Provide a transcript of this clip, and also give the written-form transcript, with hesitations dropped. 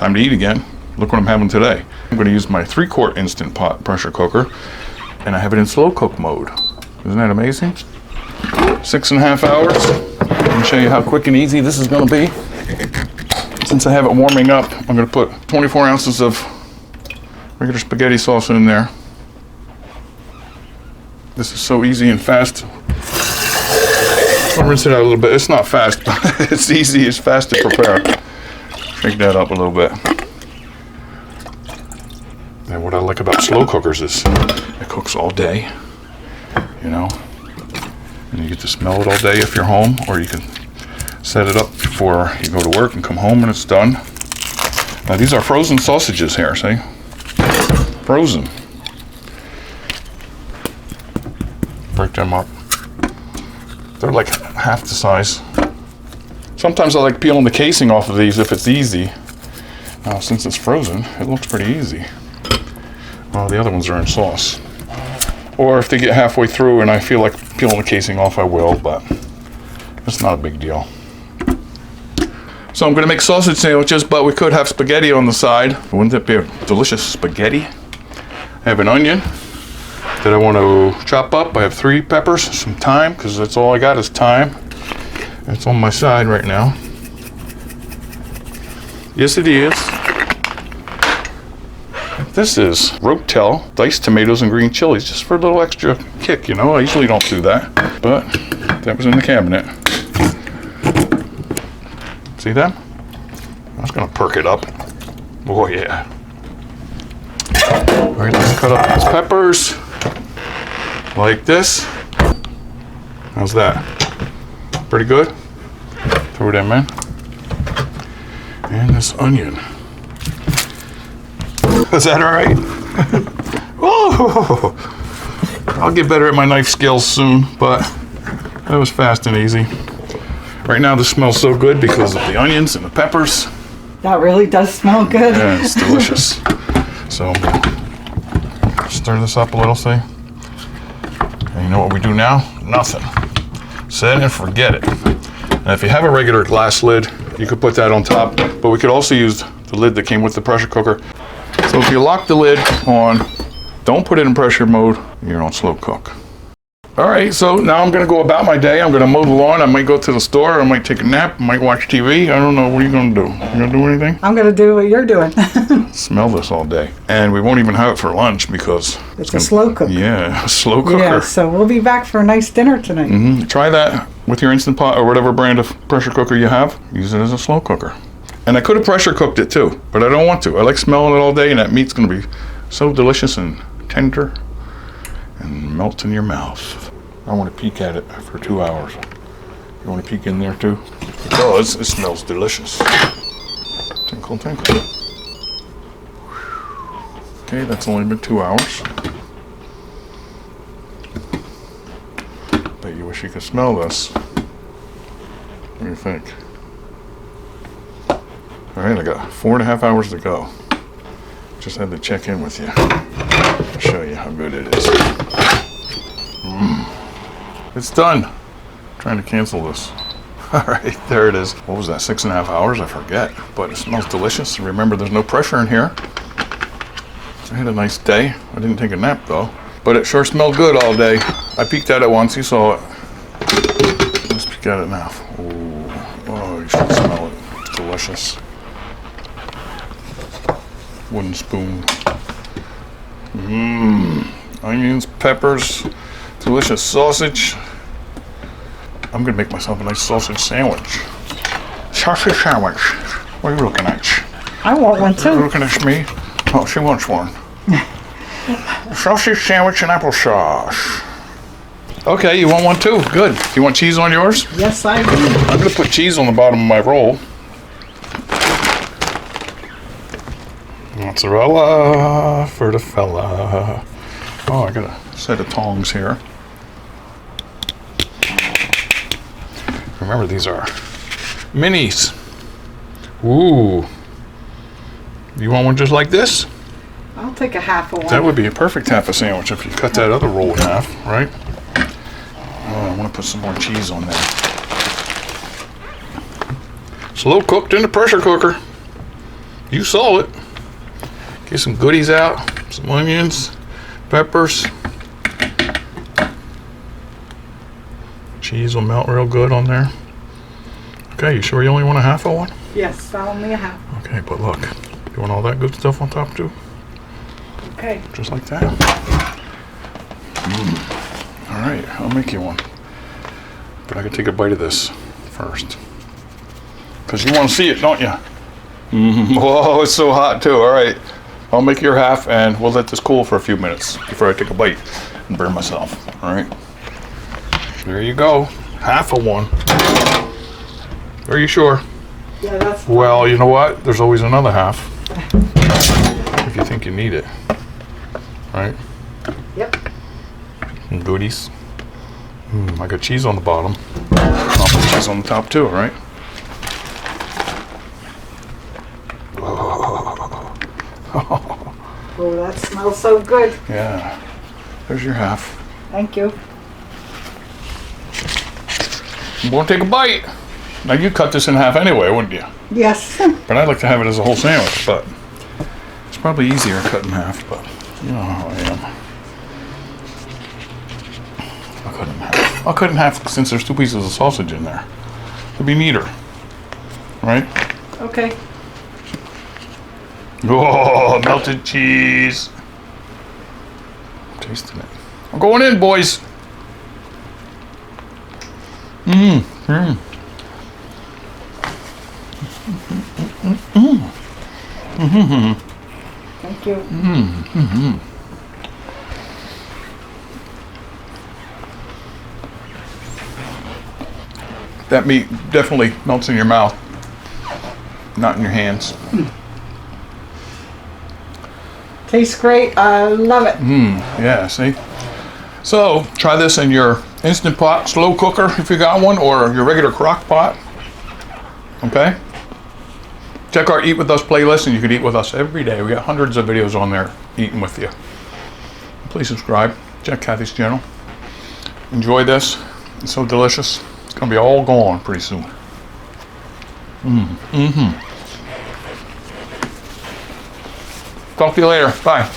time to eat again. Look what I'm having today. I'm going to use my 3-quart Instant Pot pressure cooker, and I have it in slow cook mode. Isn't that amazing? 6.5 hours. Let me show you how quick and easy this is going to be. Since I have it warming up, I'm going to put 24 ounces of regular spaghetti sauce in there. This is so easy and fast. I'll rinse it out a little bit. It's not fast, but it's easy. It's fast to prepare. Shake that up a little bit. And what I like about slow cookers is it cooks all day, you know, and you get to smell it all day if you're home, or you can set it up before you go to work and come home and it's done. Now these are frozen sausages here, see? Frozen. Break them up. They're like half the size. Sometimes I like peeling the casing off of these if it's easy. Now since it's frozen, it looks pretty easy. Well, the other ones are in sauce. Or if they get halfway through and I feel like peeling the casing off, I will, but it's not a big deal. So I'm gonna make sausage sandwiches, but we could have spaghetti on the side. Wouldn't that be a delicious spaghetti? I have an onion that I want to chop up. I have 3 peppers, some thyme, because that's all I got is thyme. It's on my side right now. Yes, it is. This is rotel, diced tomatoes and green chilies, just for a little extra kick, you know. I usually don't do that, but that was in the cabinet. See that? I was gonna perk it up. Oh yeah. All right, let's cut up these peppers like this. How's that? Pretty good? Throw it in, man. And this onion. Is that all right? Oh, I'll get better at my knife skills soon, but that was fast and easy. Right now this smells so good because of the onions and the peppers. That really does smell good. Yeah, it's delicious. So I'm gonna stir this up a little, see? And you know what we do now? Nothing. Set and forget it. And if you have a regular glass lid, you could put that on top, but we could also use the lid that came with the pressure cooker. So if you lock the lid on, don't put it in pressure mode, you're on slow cook. All right, so now I'm gonna go about my day. I'm gonna mow the lawn. I might go to the store. I might take a nap. I might watch TV. I don't know. What are you gonna do? You gonna do anything? I'm gonna do what you're doing. Smell this all day. And we won't even have it for lunch because it's a slow cooker. Yeah, a slow cooker. Yeah, so we'll be back for a nice dinner tonight. Mm-hmm. Try that with your Instant Pot or whatever brand of pressure cooker you have. Use it as a slow cooker. And I could have pressure cooked it too, but I don't want to. I like smelling it all day, and that meat's gonna be so delicious and tender and melt in your mouth. I want to peek at it for 2 hours. You want to peek in there too? Because it smells delicious. Tinkle, tinkle. Okay, that's only been 2 hours. Bet you wish you could smell this. What do you think? All right, I got 4.5 hours to go. Just had to check in with you. I'll show you how good it is. It's done. I'm trying to cancel this. All right, there it is. What was that, 6.5 hours? I forget, but it smells delicious. Remember, there's no pressure in here. I had a nice day. I didn't take a nap though, but it sure smelled good all day. I peeked at it once, you saw it. Let's peek at it now. Ooh. Oh, you should smell it. It's delicious. Wooden spoon. Onions, peppers, delicious sausage. I'm gonna make myself a nice sausage sandwich. Sausage sandwich. What are you looking at? I want one too. You're looking at me? Oh, she wants one. Sausage sandwich and applesauce. Okay, you want one too? Good. You want cheese on yours? Yes, I do. I'm gonna put cheese on the bottom of my roll. Mozzarella for the fella. Oh, I got a set of tongs here. Remember, these are minis. Ooh. You want one just like this? I'll take a half of one. That would be a perfect half a sandwich if you cut that other roll in half, right? Oh, I want to put some more cheese on there. Slow cooked in the pressure cooker. You saw it. Get some goodies out, some onions, peppers. Cheese will melt real good on there. Okay, you sure you only want a half of one? Yes, only a half. Okay, but look, you want all that good stuff on top too? Okay. Just like that. All right, I'll make you one. But I can take a bite of this first. Because you want to see it, don't you? Whoa, it's so hot too. All right, I'll make your half and we'll let this cool for a few minutes before I take a bite and burn myself. All right. There you go. Half of one. Are you sure? Yeah, that's fine. Well, you know what? There's always another half. If you think you need it. Right? Yep. And goodies. I got cheese on the bottom. I'll put cheese on the top too, right? Oh, that smells so good. Yeah. There's your half. Thank you. You want to take a bite? Now you cut this in half anyway, wouldn't you? Yes. But I'd like to have it as a whole sandwich, but it's probably easier cut in half, but you know how I am. I'll cut it in half. I'll cut it in half since there's 2 pieces of sausage in there. It'll be neater. Right? Okay. Oh, melted cheese. I'm tasting it. I'm going in, boys. Thank you. That meat definitely melts in your mouth, not in your hands. Tastes great. I love it. Yeah, see? So, try this in your Instant Pot slow cooker if you got one, or your regular crock pot. Okay? Check our Eat With Us playlist and you can eat with us every day. We got hundreds of videos on there eating with you. Please subscribe. Check Kathy's channel. Enjoy this. It's so delicious. It's going to be all gone pretty soon. Talk to you later. Bye.